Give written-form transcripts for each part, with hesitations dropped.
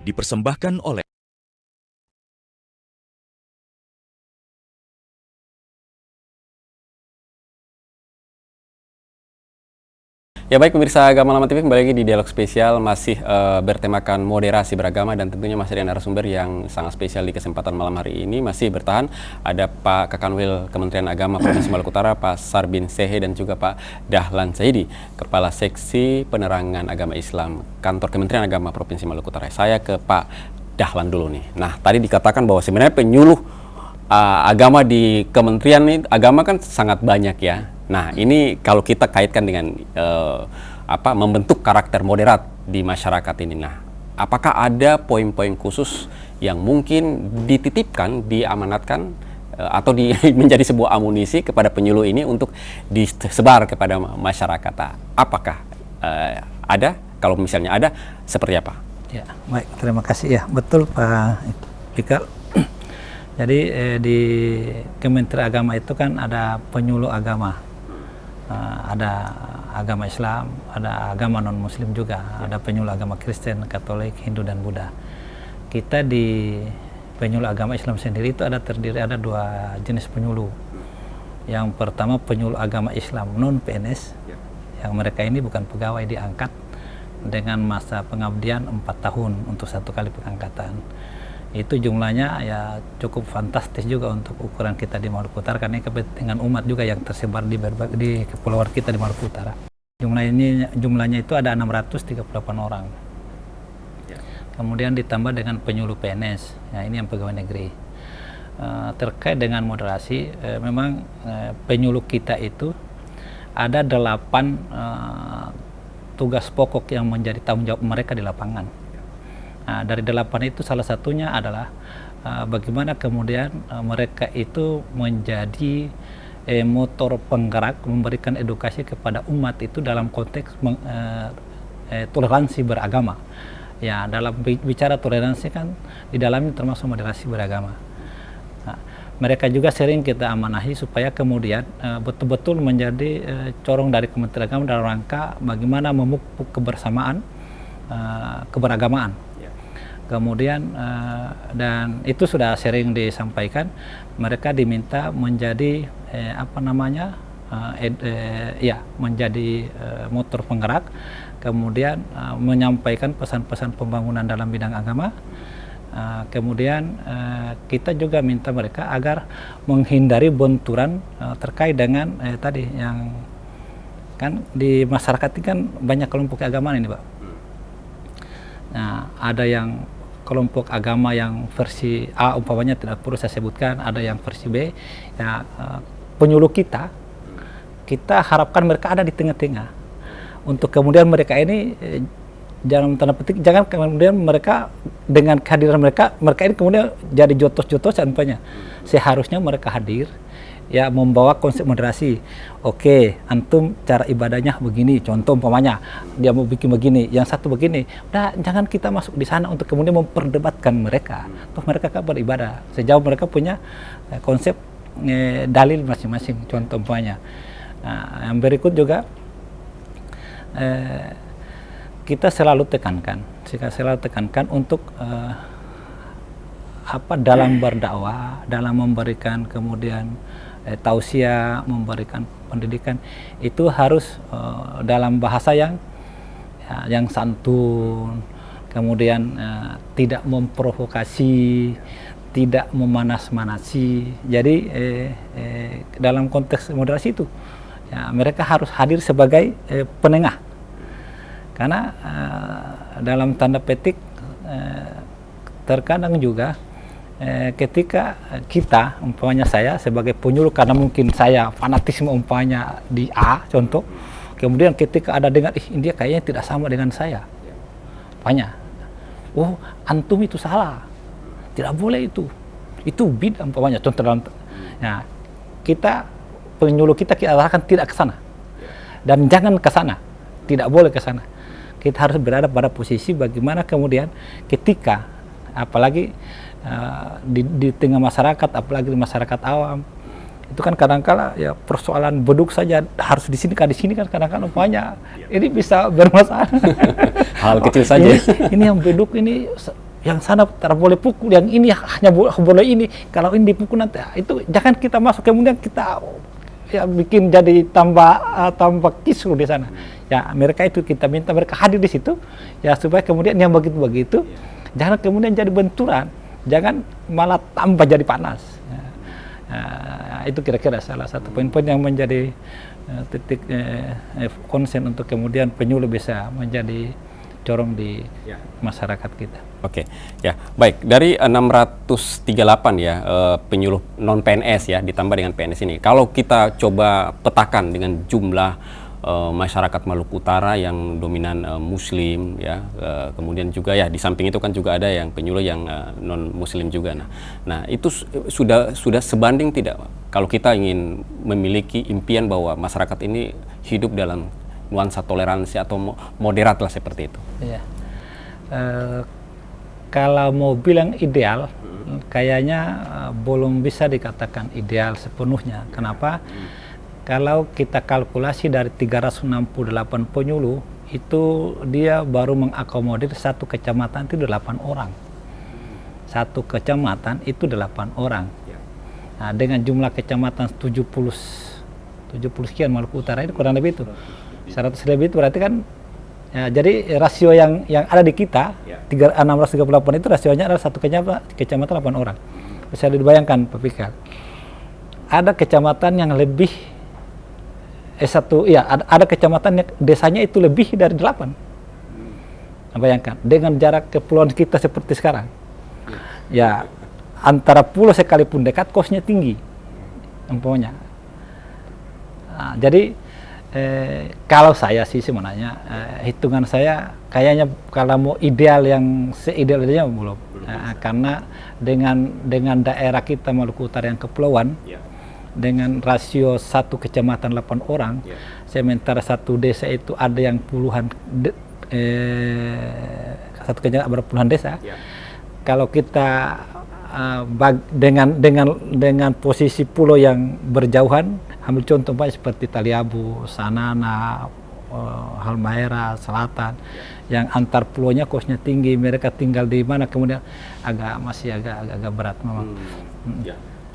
dipersembahkan oleh Ya baik pemirsa Agama Lama TV, kembali lagi di dialog spesial masih bertemakan moderasi beragama, dan tentunya masih ada narasumber yang sangat spesial di kesempatan malam hari ini. Masih bertahan ada Pak Kakanwil Kementerian Agama Provinsi Maluku Utara, Pak Sarbin Sehe, dan juga Pak Dahlan Saidi, Kepala Seksi Penerangan Agama Islam Kantor Kementerian Agama Provinsi Maluku Utara. Saya ke Pak Dahlan dulu nih. Nah, tadi dikatakan bahwa sebenarnya penyuluh agama di Kementerian Agama kan sangat banyak ya. Nah, ini kalau kita kaitkan dengan membentuk karakter moderat di masyarakat ini. Nah, apakah ada poin-poin khusus yang mungkin dititipkan, diamanatkan, atau menjadi sebuah amunisi kepada penyuluh ini untuk disebar kepada masyarakat? Apakah ada? Kalau misalnya ada, seperti apa? Ya, baik, terima kasih ya. Betul Pak Fikal. Jadi di Kementerian Agama itu kan ada penyuluh agama. Ada agama Islam, ada agama non-Muslim juga, ada penyuluh agama Kristen, Katolik, Hindu, dan Buddha. Kita di penyuluh agama Islam sendiri itu ada dua jenis penyuluh. Yang pertama penyuluh agama Islam non-PNS, yang mereka ini bukan pegawai, diangkat dengan masa pengabdian 4 tahun untuk 1 kali pengangkatan. Itu jumlahnya ya cukup fantastis juga untuk ukuran kita di Maluku Utara, karena kepentingan umat juga yang tersebar di kepulauan kita di Maluku Utara. Jumlahnya itu ada 638 orang. Kemudian ditambah dengan penyuluh PNS, ya ini yang pegawai negeri. Terkait dengan moderasi, memang penyuluh kita itu ada 8 tugas pokok yang menjadi tanggung jawab mereka di lapangan. Nah, dari 8 itu salah satunya adalah bagaimana kemudian mereka itu menjadi motor penggerak, memberikan edukasi kepada umat itu dalam konteks toleransi beragama. Ya, dalam bicara toleransi kan di dalamnya termasuk moderasi beragama. Nah, mereka juga sering kita amanahi supaya kemudian betul-betul menjadi corong dari Kementerian Agama dalam rangka bagaimana memupuk kebersamaan, keberagamaan. Kemudian dan itu sudah sering disampaikan, mereka diminta menjadi menjadi motor penggerak, kemudian menyampaikan pesan-pesan pembangunan dalam bidang agama. Kemudian kita juga minta mereka agar menghindari benturan terkait dengan tadi yang kan di masyarakat ini kan banyak kelompok agama ini, Pak. Nah, ada yang kelompok agama yang versi A umpamanya tidak perlu saya sebutkan, ada yang versi B. Ya, penyuluh kita harapkan mereka ada di tengah-tengah untuk kemudian mereka ini jangan tanda petik, jangan kemudian mereka dengan kehadiran mereka ini kemudian jadi jotos-jotosan umpamanya. Seharusnya mereka hadir ya membawa konsep moderasi. Oke, antum cara ibadahnya begini, contoh umpamanya dia mau bikin begini, yang satu begini. Udah, jangan kita masuk di sana untuk kemudian memperdebatkan mereka. Toh mereka kan beribadah sejauh mereka punya konsep dalil masing-masing, contoh umpamanya. Nah, yang berikut juga kita selalu tekankan untuk dalam berdakwah, dalam memberikan kemudian tausiah, memberikan pendidikan itu harus dalam bahasa yang santun, kemudian tidak memprovokasi, tidak memanas-manasi. Jadi dalam konteks moderasi itu ya, mereka harus hadir sebagai penengah, karena dalam tanda petik terkadang juga ketika kita, umpamanya saya sebagai penyuluh, karena mungkin saya fanatisme umpamanya di A contoh, kemudian ketika ada dengar, dia kayaknya tidak sama dengan saya, banyak, oh antum itu salah, tidak boleh itu bid'ah umpamanya contoh dalam, nah kita penyuluh kita arahkan tidak ke sana, dan jangan ke sana, tidak boleh ke sana. Kita harus berada pada posisi bagaimana kemudian ketika apalagi di tengah masyarakat, apalagi di masyarakat awam, itu kan kadang-kala ya persoalan beduk saja harus di sini kan kadang-kadang umpamanya ini bisa bermasalah. Hal kecil saja. Ini yang beduk ini yang sana tak boleh pukul, yang ini hanya boleh ini, kalau ini dipukul nanti itu jangan kita masuk, kemudian kita ya bikin jadi tambah kisruh di sana. Ya mereka itu kita minta mereka hadir di situ ya, supaya kemudian yang begitu jangan kemudian jadi benturan, jangan malah tambah jadi panas. Itu kira-kira salah satu poin-poin yang menjadi titik konsen untuk kemudian penyuluh bisa menjadi corong di masyarakat kita. Oke, ya baik, dari 638 ya penyuluh non PNS ya ditambah dengan PNS ini. Kalau kita coba petakan dengan jumlah masyarakat Maluku Utara yang dominan Muslim ya, kemudian juga ya di samping itu kan juga ada yang penyuluh yang non Muslim juga. Nah itu sudah sebanding tidak kalau kita ingin memiliki impian bahwa masyarakat ini hidup dalam nuansa toleransi atau moderat lah seperti itu. Iya. Kalau mau bilang ideal, kayaknya belum bisa dikatakan ideal sepenuhnya. Kenapa? Kalau kita kalkulasi dari 368 penyuluh, itu dia baru mengakomodir satu kecamatan itu 8 orang. Satu kecamatan itu 8 orang. Nah, dengan jumlah kecamatan 70 sekian Maluku Utara itu kurang lebih itu. 100 lebih itu berarti kan ya, jadi rasio yang ada di kita 638 itu rasionya adalah satu kecamatan 8 orang. Bisa dibayangkan Pak Fikar. Ada kecamatan yang lebih ada kecamatan yang desanya itu lebih dari 8. Nah, bayangkan dengan jarak kepulauan kita seperti sekarang. Ya antara pulau sekalipun dekat kosnya tinggi. Umpamanya. Nah, jadi kalau saya sih sebenarnya hitungan saya kayaknya kalau mau ideal yang seidealnya belum. Karena dengan daerah kita Maluku Utara yang kepulauan dengan rasio satu kecamatan 8 orang, sementara satu desa itu ada yang puluhan satu kecamatan berapa puluhan desa. Kalau kita dengan posisi pulau yang berjauhan, ambil contoh seperti Taliabu, Sanana, Halmahera, Selatan, yang antar pulaunya kosnya tinggi, mereka tinggal di mana, kemudian masih agak berat memang.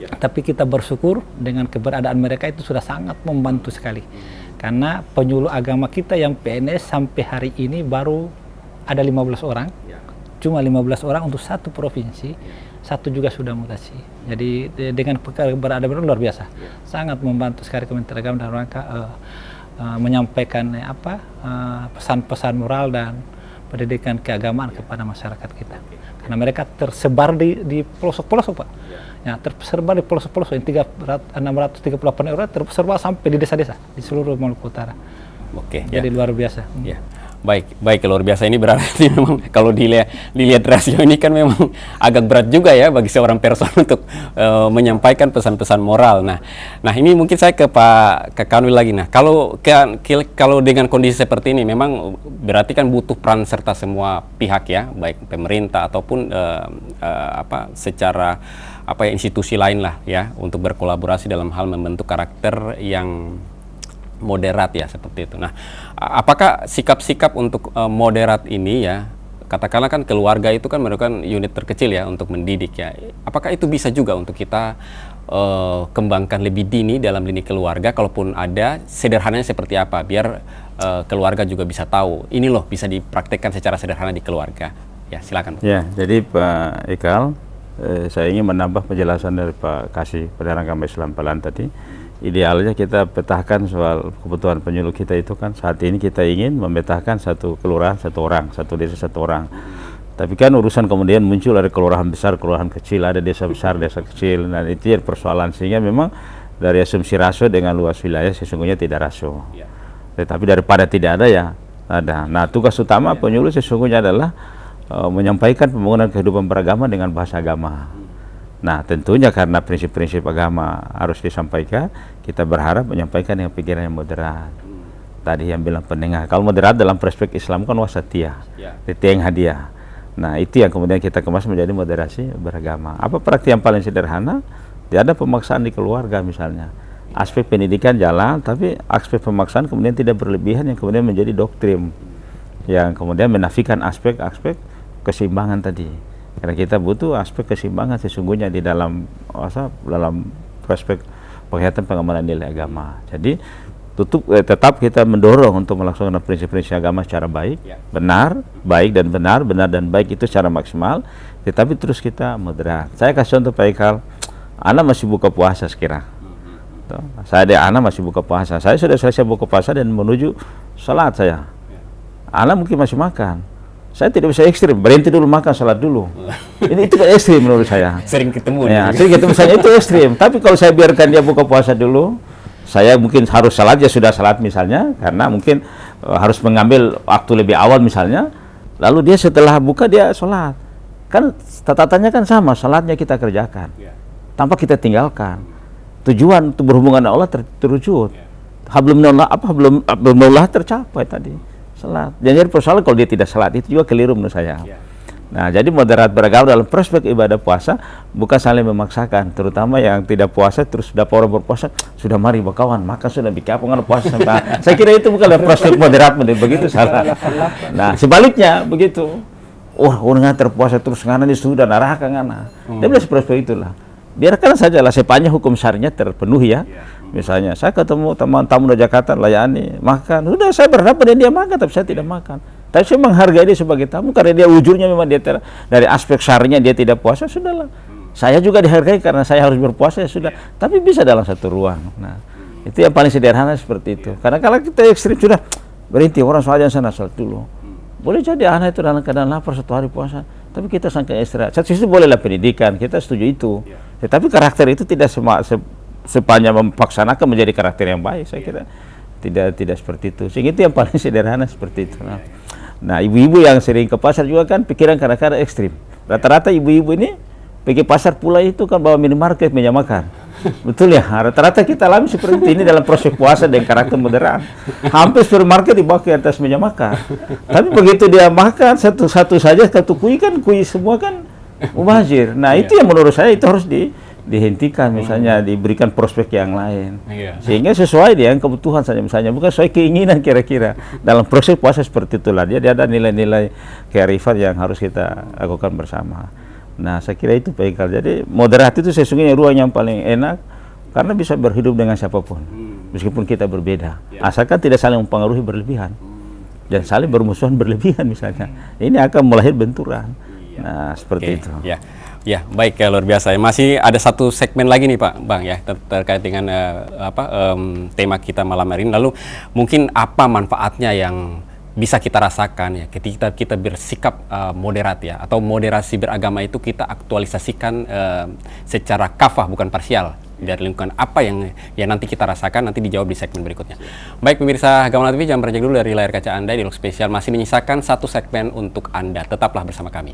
Tapi kita bersyukur dengan keberadaan mereka itu sudah sangat membantu sekali, karena penyuluh agama kita yang PNS sampai hari ini baru ada 15 orang, cuma 15 orang untuk satu provinsi. Satu juga sudah mutasi. Jadi dengan keberadaan luar biasa, sangat membantu sekali Kementerian Agama dalam rangka menyampaikan pesan-pesan moral dan pendidikan keagamaan kepada masyarakat kita. Karena mereka tersebar di pelosok-pelosok, Pak. Ya, tersebar di pelosok-pelosok yang 638 orang tersebar sampai di desa-desa di seluruh Maluku Utara. Oke. Jadi luar biasa. Ya. Baik, luar biasa. Ini berarti memang kalau dilihat rasio ini kan memang agak berat juga ya bagi seorang person untuk menyampaikan pesan-pesan moral. Nah ini mungkin saya ke Pak Kanwil lagi. Nah, kalau dengan kondisi seperti ini memang berarti kan butuh peran serta semua pihak ya, baik pemerintah ataupun secara institusi lain lah ya, untuk berkolaborasi dalam hal membentuk karakter yang moderat ya, seperti itu. Nah, apakah sikap-sikap untuk moderat ini ya, katakanlah kan keluarga itu kan merupakan unit terkecil ya untuk mendidik ya. Apakah itu bisa juga untuk kita kembangkan lebih dini dalam lini keluarga, kalaupun ada, sederhananya seperti apa, biar keluarga juga bisa tahu, ini loh bisa dipraktekkan secara sederhana di keluarga. Ya, silakan Pak. Ya, jadi Pak Ikal, saya ingin menambah penjelasan dari Pak Kasih Perdana Agama Islam Palan tadi. Idealnya kita petahkan soal kebutuhan penyuluh kita itu kan saat ini kita ingin memetakan satu kelurahan satu orang, satu desa satu orang. Tapi kan urusan kemudian muncul dari kelurahan besar, kelurahan kecil, ada desa besar, desa kecil, dan itu ya persoalan, sehingga memang dari asumsi rasio dengan luas wilayah sesungguhnya tidak rasio. Tetapi daripada tidak ada ya ada. Nah, tugas utama penyuluh sesungguhnya adalah menyampaikan pembangunan kehidupan beragama dengan bahasa agama. Nah, tentunya karena prinsip-prinsip agama harus disampaikan, kita berharap menyampaikan dengan pikiran yang moderat. Tadi yang bilang pendengar, kalau moderat dalam perspektif Islam kan wasatiyah, yang hadiah. Nah, itu yang kemudian kita kemas menjadi moderasi beragama. Apa praktik yang paling sederhana? Tidak ada pemaksaan di keluarga misalnya. Aspek pendidikan jalan, tapi aspek pemaksaan kemudian tidak berlebihan, yang kemudian menjadi doktrin, yang kemudian menafikan aspek-aspek keseimbangan tadi. Karena kita butuh aspek keseimbangan sesungguhnya di dalam prospek penghayatan pengamalan nilai agama. Jadi tetap kita mendorong untuk melaksanakan prinsip-prinsip agama secara baik, benar, baik dan benar, benar dan baik itu secara maksimal, tetapi terus kita moderat. Saya kasih contoh Pak Ikal, Ana masih buka puasa sekira. Ana masih buka puasa. Saya sudah selesai buka puasa dan menuju salat saya. Ana mungkin masih makan. Saya tidak bisa ekstrim, berhenti dulu makan, salat dulu. Itu kan ekstrim menurut saya. Sering ketemu. Ya, sering ketemu saya itu ekstrim. Tapi kalau saya biarkan dia buka puasa dulu, saya mungkin harus salat, ya sudah salat misalnya, karena mungkin harus mengambil waktu lebih awal misalnya. Lalu dia setelah buka dia salat. Kan tatatannya kan sama, salatnya kita kerjakan. Tanpa kita tinggalkan. Tujuan untuk berhubungan dengan Allah terwujud. Hablumnallah tercapai tadi. Salat. Jadi persoalan kalau dia tidak salat itu juga keliru menurut saya. Nah, jadi moderat beragama dalam prospek ibadah puasa bukan saling memaksakan, terutama yang tidak puasa terus sudah orang berpuasa sudah mari berkawan makan sudah bikin apa nggak puasa sampai. Saya kira itu bukan prospek moderat, begitu salah. Nah, sebaliknya begitu. Orang terpuasa terus ngana di sudah neraka ngana. Dia bilang prospek itulah. Biarkan sajalah sepanjang hukum syariatnya terpenuhi ya. Misalnya saya ketemu teman tamu dari Jakarta layani makan, sudah saya berhadapan dia makan tapi saya tidak makan. Tapi saya menghargai dia sebagai tamu karena dia wujudnya memang dia dari aspek syar'inya dia tidak puasa, sudahlah. Saya juga dihargai karena saya harus berpuasa, ya sudah. Tapi bisa dalam satu ruang. Nah, itu yang paling sederhana seperti itu. Karena kalau kita ekstrim sudah berhenti orang sholat sana sholat dulu. Boleh jadi anak itu dalam keadaan lapar satu hari puasa, tapi kita sangka istirahat. Satu sisi bolehlah pendidikan, kita setuju itu. Tetapi karakter itu tidak sepanjang memaksanakan menjadi karakter yang baik, saya kira tidak seperti itu. Sehingga itu yang paling sederhana seperti itu. Nah, ibu-ibu yang sering ke pasar juga kan pikiran kadang-kadang ekstrim. Rata-rata ibu-ibu ini pergi pasar pula itu kan bawa minimarket meja makan. Betul ya, rata-rata kita alami seperti ini dalam proses puasa dengan karakter moderat. Hampir supermarket dibawa ke atas meja makan. Tapi begitu dia makan satu-satu saja, satu kui semua kan mubazir. Nah, itu yang menurut saya itu harus dihentikan, misalnya diberikan prospek yang lain, sehingga sesuai dengan kebutuhan saja, misalnya bukan sesuai keinginan kira-kira. Dalam proses puasa seperti itulah dia ada nilai-nilai kearifan yang harus kita lakukan bersama. Nah, saya kira itu Pak Ikal. Jadi moderat itu sesungguhnya ruang yang paling enak karena bisa berhidup dengan siapapun, meskipun kita berbeda, asalkan tidak saling mempengaruhi berlebihan dan saling bermusuhan berlebihan misalnya. Ini akan melahir benturan. Nah, seperti itu. Ya, baik ya, luar biasa. Masih ada satu segmen lagi nih Pak Bang ya terkait dengan tema kita malam hari ini. Lalu mungkin apa manfaatnya yang bisa kita rasakan ya ketika kita bersikap moderat ya, atau moderasi beragama itu kita aktualisasikan secara kafah bukan parsial dari lingkungan. Apa yang nanti kita rasakan nanti dijawab di segmen berikutnya. Baik pemirsa Gamala TV, jangan beranjak dulu dari layar kaca Anda. Dialog spesial masih menyisakan satu segmen untuk Anda. Tetaplah bersama kami.